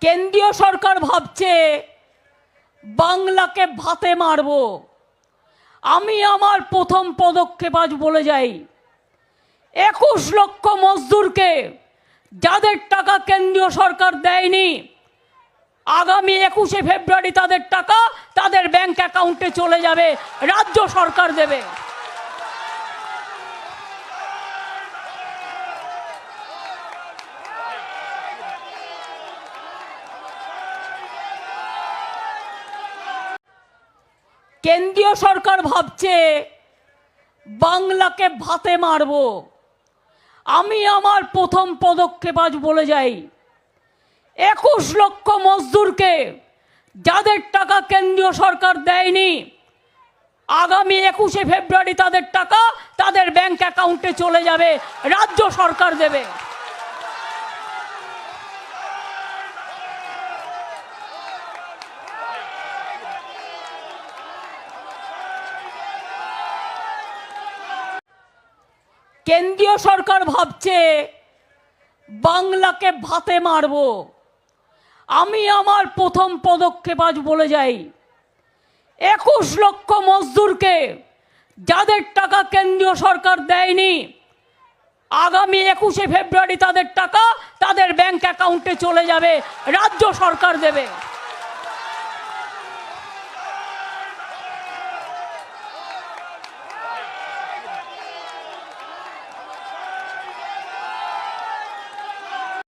কেন্দ্রীয় সরকার ভাবছে বাংলাকে ভাতে মারব। আমি আমার প্রথম পদক্ষেপ আজ বলে যাই, 21 লক্ষ মজদুরকে যাদের টাকা কেন্দ্রীয় সরকার দেয়নি, আগামী 21শে ফেব্রুয়ারি তাদের টাকা তাদের ব্যাংক অ্যাকাউন্টে চলে যাবে, রাজ্য সরকার দেবে। কেন্দ্রীয় সরকার ভাবছে বাংলাকে ভাতে মারব। আমি আমার প্রথম পদক্ষেপ আজ বলে যাই, 21 লক্ষ মজদুরকে যাদের টাকা কেন্দ্রীয় সরকার দেয়নি, আগামী 21শে ফেব্রুয়ারি তাদের টাকা তাদের ব্যাংক অ্যাকাউন্টে চলে যাবে, রাজ্য সরকার দেবে। কেন্দ্রীয় সরকার ভাবছে বাংলাকে ভাতে মারব। আমি আমার প্রথম পদক্ষেপ আজ বলে যাই, 21 লক্ষ মজদুরকে যাদের টাকা কেন্দ্রীয় সরকার দেয়নি, আগামী 21শে ফেব্রুয়ারি তাদের টাকা তাদের ব্যাংক অ্যাকাউন্টে চলে যাবে, রাজ্য সরকার দেবে।